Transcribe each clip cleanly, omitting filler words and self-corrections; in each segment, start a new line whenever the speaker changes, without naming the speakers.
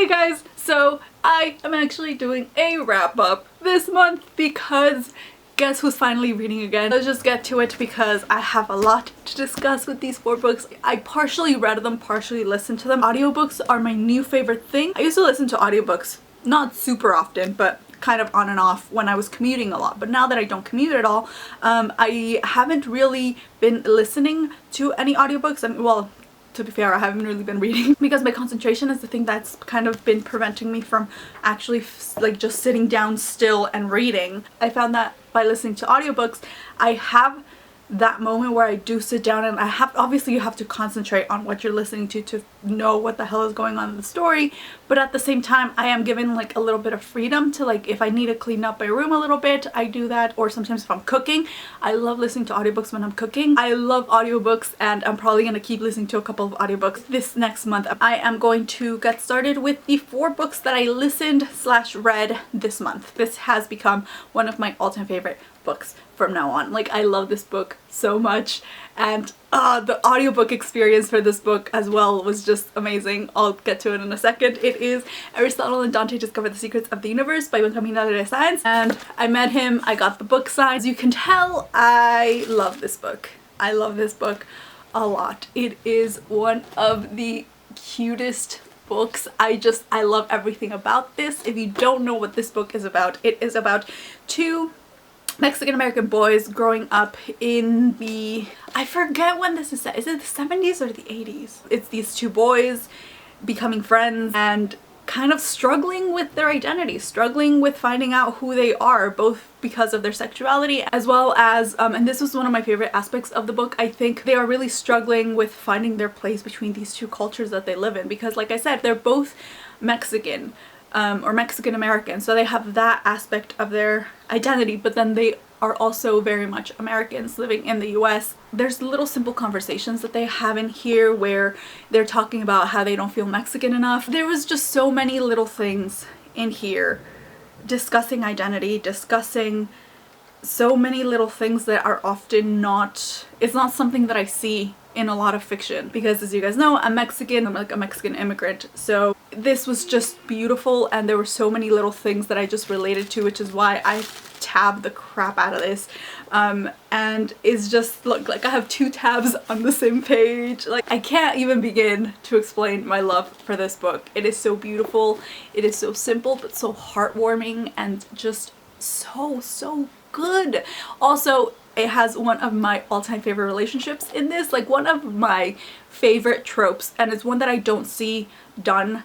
Hey guys, so I am actually doing a wrap up this month because guess who's finally reading again? Let's just get to it because I have a lot to discuss with these 4 books. I partially read them, partially listened to them. Audiobooks are my new favorite thing. I used to listen to audiobooks not super often, but kind of on and off when I was commuting a lot. But now that I don't commute at all, I haven't really been listening to any audiobooks. Well, to be fair, I haven't really been reading because my concentration is the thing that's kind of been preventing me from actually like just sitting down still and reading. I found that by listening to audiobooks, I have that moment where I do sit down and obviously you have to concentrate on what you're listening to know what the hell is going on in the story, but at the same time I am given like a little bit of freedom to, like, if I need to clean up my room a little bit, I do that, or sometimes if I'm cooking. I love listening to audiobooks when I'm cooking. I love audiobooks and I'm probably gonna keep listening to a couple of audiobooks this next month. I am going to get started with the 4 books that I listened / read this month. This has become one of my all-time favorite books from now on. Like, I love this book so much, and the audiobook experience for this book as well was just amazing. I'll get to it in a second. It is Aristotle and Dante Discover the Secrets of the Universe by Sáenz, and I met him, I got the book signed. As you can tell, I love this book. I love this book a lot. It is one of the cutest books. I love everything about this. If you don't know what this book is about, it is about 2 Mexican-American boys growing up in the, I forget when this is set. Is it the 70s or the 80s? It's these 2 boys becoming friends and kind of struggling with their identity, struggling with finding out who they are, both because of their sexuality as well as, and this was one of my favorite aspects of the book, I think they are really struggling with finding their place between these 2 cultures that they live in, because like I said, they're both Mexican. Or Mexican American, so they have that aspect of their identity, but then they are also very much Americans living in the US. There's little simple conversations that they have in here where they're talking about how they don't feel Mexican enough. There was just so many little things in here discussing identity, discussing so many little things that are often not, it's not something that I see in a lot of fiction, because as you guys know, I'm Mexican, I'm like a Mexican immigrant, so this was just beautiful and there were so many little things that I just related to, which is why I tabbed the crap out of this. And it's just, look, like I have 2 tabs on the same page. Like, I can't even begin to explain my love for this book. It is so beautiful, it is so simple but so heartwarming and just so good. Also, it has one of my all-time favorite relationships in this, like one of my favorite tropes, and it's one that I don't see done,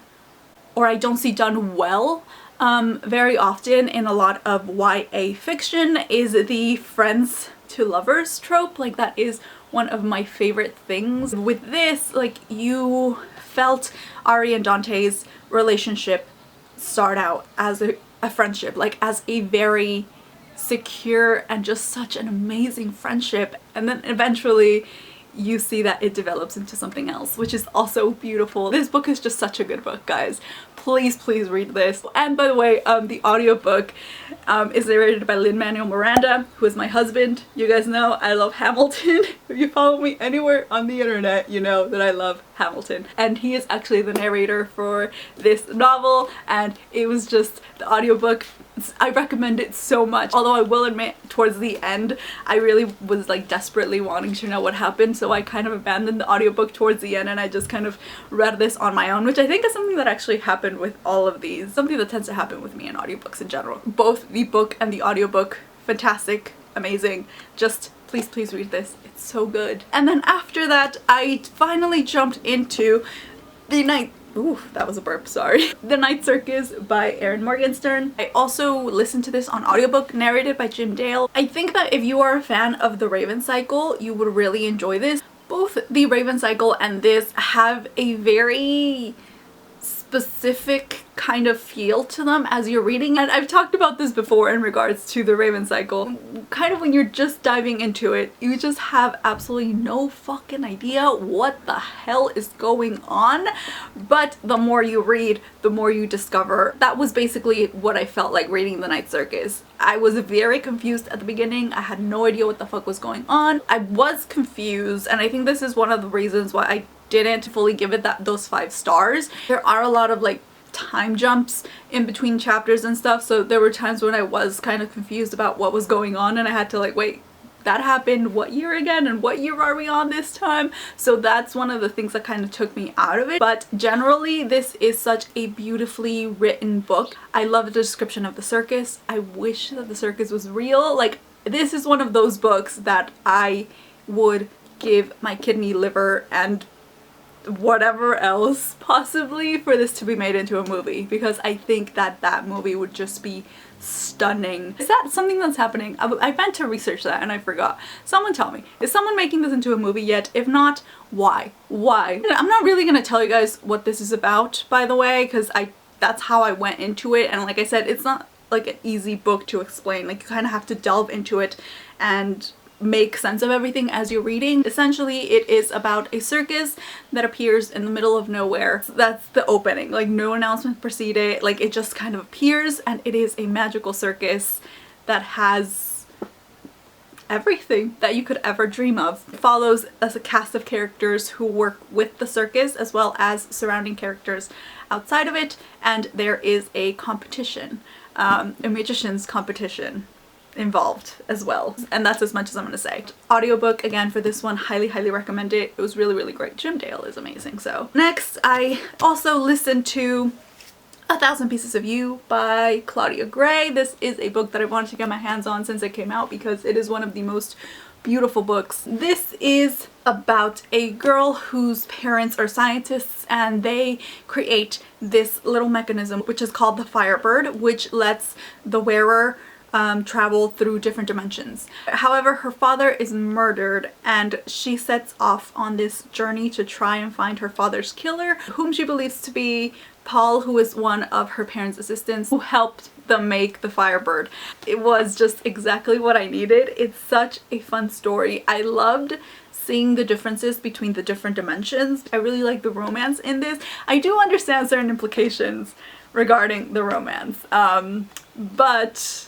or I don't see done well very often in a lot of YA fiction, is the friends to lovers trope. Like, that is one of my favorite things. With this, like, you felt Ari and Dante's relationship start out as a friendship, like as a very secure and just such an amazing friendship, and then eventually you see that it develops into something else, which is also beautiful. This book is just such a good book, guys. Please read this. And by the way, the audiobook is narrated by Lin-Manuel Miranda, who is my husband. You guys know I love Hamilton. If you follow me anywhere on the internet, you know that I love Hamilton. And he is actually the narrator for this novel, and it was just the audiobook. I recommend it so much, although I will admit towards the end I really was like desperately wanting to know what happened, so I kind of abandoned the audiobook towards the end and I just kind of read this on my own, which I think is something that actually happened with all of these, something that tends to happen with me in audiobooks in general. Both the book and the audiobook, fantastic, amazing. Just please read this, it's so good. And then after that I finally jumped into the that was a burp, sorry. The Night Circus by Erin Morgenstern. I also listened to this on audiobook, narrated by Jim Dale. I think that if you are a fan of the Raven Cycle, you would really enjoy this. Both the Raven Cycle and this have a very specific kind of feel to them as you're reading, and I've talked about this before in regards to the Raven Cycle. Kind of when you're just diving into it, you just have absolutely no fucking idea what the hell is going on, but the more you read, the more you discover. That was basically what I felt like reading the Night Circus. I was very confused at the beginning. I had no idea what the fuck was going on. I was confused, and I think this is one of the reasons why I didn't fully give it those 5 stars. There are a lot of like time jumps in between chapters and stuff, so there were times when I was kind of confused about what was going on and I had to like, wait, that happened what year again, and what year are we on this time? So that's one of the things that kind of took me out of it. But generally this is such a beautifully written book. I love the description of the circus. I wish that the circus was real. Like, this is one of those books that I would give my kidney, liver, and whatever else possibly for this to be made into a movie, because I think that that movie would just be stunning. Is that something that's happening? I meant to research that and I forgot. Someone tell me, is someone making this into a movie yet? If not, why? Why? I'm not really gonna tell you guys what this is about, by the way, because that's how I went into it, and like I said, it's not like an easy book to explain. Like, you kind of have to delve into it and make sense of everything as you're reading. Essentially, it is about a circus that appears in the middle of nowhere. So that's the opening. Like, no announcement preceded. Like, it just kind of appears, and it is a magical circus that has everything that you could ever dream of. It follows as a cast of characters who work with the circus as well as surrounding characters outside of it, and there is a competition, a magician's competition involved as well, and that's as much as I'm gonna say. Audiobook again for this one, highly recommend it. It was really great. Jim Dale is amazing. So next, I also listened to 1,000 Pieces of You by Claudia Gray. This is a book that I wanted to get my hands on since it came out because it is one of the most beautiful books. This is about a girl whose parents are scientists, and they create this little mechanism which is called the Firebird, which lets the wearer travel through different dimensions. However, her father is murdered, and she sets off on this journey to try and find her father's killer, whom she believes to be Paul, who is one of her parents' assistants who helped them make the Firebird. It was just exactly what I needed. It's such a fun story. I loved seeing the differences between the different dimensions. I really like the romance in this. I do understand certain implications regarding the romance, but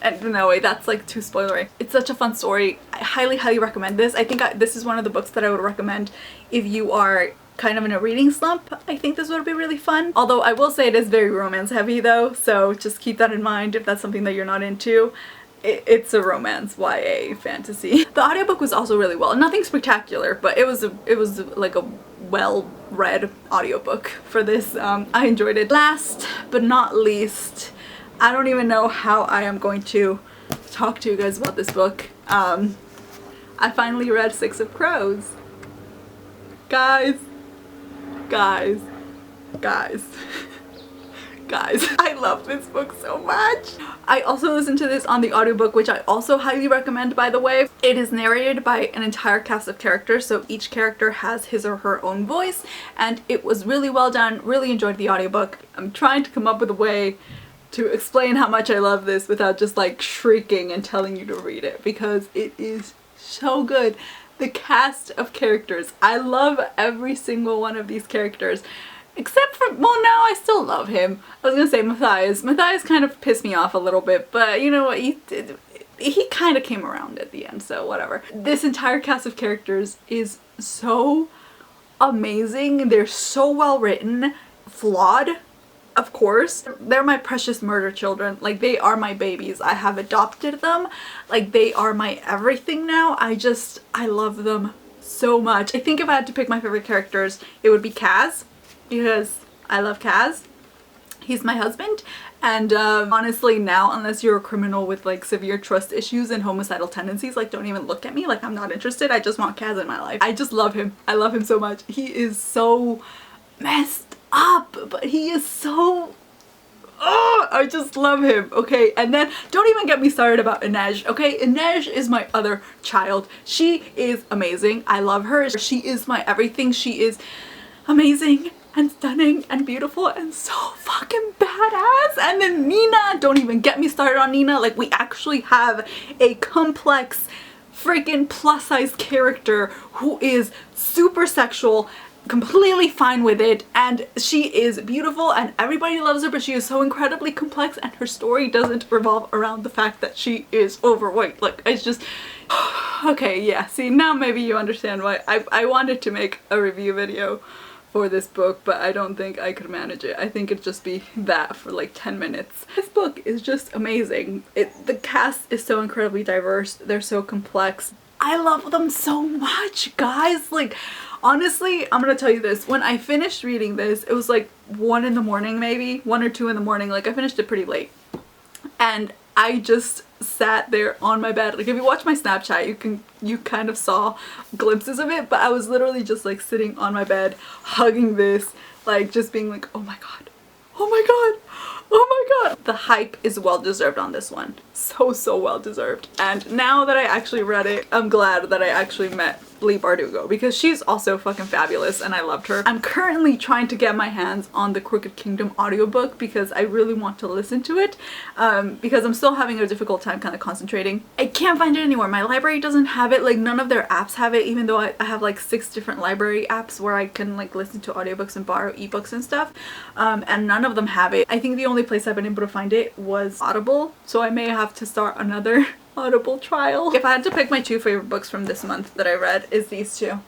and no way, that's like too spoilery. It's such a fun story. I highly recommend this. I think this is one of the books that I would recommend if you are kind of in a reading slump. I think this would be really fun. Although I will say it is very romance heavy though, so just keep that in mind if that's something that you're not into. It's a romance YA fantasy. The audiobook was also really well. Nothing spectacular, but it was like a well-read audiobook for this. I enjoyed it. Last but not least, I don't even know how I am going to talk to you guys about this book. I finally read Six of Crows. Guys, I love this book so much. I also listened to this on the audiobook, which I also highly recommend, by the way. It is narrated by an entire cast of characters, so each character has his or her own voice, and it was really well done. Really enjoyed the audiobook. I'm trying to come up with a way to explain how much I love this without just like shrieking and telling you to read it, because it is so good. The cast of characters, I love every single one of these characters, except for, well, no, I still love him. I was gonna say Matthias. Matthias kind of pissed me off a little bit, but you know what, he kind of came around at the end, so whatever. This entire cast of characters is so amazing. They're so well written, flawed, of course. They're my precious murder children. Like, they are my babies. I have adopted them. Like, they are my everything now. I love them so much. I think if I had to pick my favorite characters, it would be Kaz, because I love Kaz. He's my husband, and honestly now, unless you're a criminal with like severe trust issues and homicidal tendencies, like, don't even look at me. Like, I'm not interested. I just want Kaz in my life. I just love him. I love him so much. He is so messed up, but he is so, oh, I just love him. Okay, and then don't even get me started about Inej. Okay, Inej is my other child. She is amazing. I love her. She is my everything. She is amazing and stunning and beautiful and so fucking badass. And then Nina, don't even get me started on Nina. Like, we actually have a complex freaking plus size character who is super sexual, completely fine with it, and she is beautiful and everybody loves her, but she is so incredibly complex, and her story doesn't revolve around the fact that she is overweight. Like, it's just okay, yeah, see, now maybe you understand why I wanted to make a review video for this book, but I don't think I could manage it. I think it'd just be that for like 10 minutes. This book is just amazing. The cast is so incredibly diverse. They're so complex. I love them so much, guys. Like, honestly, I'm gonna tell you this. When I finished reading this, it was like 1 in the morning, maybe 1 or 2 in the morning. Like, I finished it pretty late. And I just sat there on my bed. Like, if you watch my Snapchat, you kind of saw glimpses of it, but I was literally just like sitting on my bed, hugging this, like just being like, oh my god, oh my god, oh my god. The hype is well deserved on this one. So well deserved. And now that I actually read it, I'm glad that I actually met Leigh Bardugo, because she's also fucking fabulous and I loved her. I'm currently trying to get my hands on the Crooked Kingdom audiobook because I really want to listen to it, because I'm still having a difficult time kind of concentrating. I can't find it anywhere. My library doesn't have it. Like, none of their apps have it, even though I have like 6 different library apps where I can like listen to audiobooks and borrow ebooks and stuff, and none of them have it. I think the only place I've been able to find it was Audible, so I may have to start another Audible trial. If I had to pick my 2 favorite books from this month that I read, is these 2.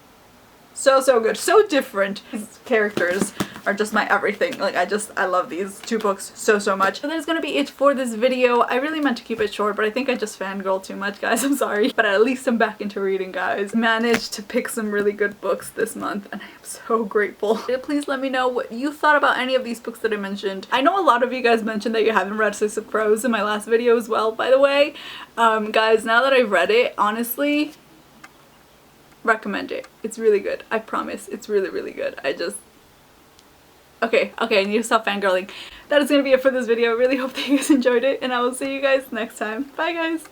So good, so different. These characters are just my everything. Like, I love these 2 books so much. So that is gonna be it for this video. I really meant to keep it short, but I think I just fangirled too much, guys. I'm sorry. But at least I'm back into reading, guys. Managed to pick some really good books this month, and I am so grateful. Please let me know what you thought about any of these books that I mentioned. I know a lot of you guys mentioned that you haven't read Six of Crows in my last video as well, by the way. Guys, now that I've read it, honestly, recommend it. It's really good. I promise. It's really good. Okay, I need to stop fangirling. That is gonna be it for this video. I really hope that you guys enjoyed it, and I will see you guys next time. Bye, guys!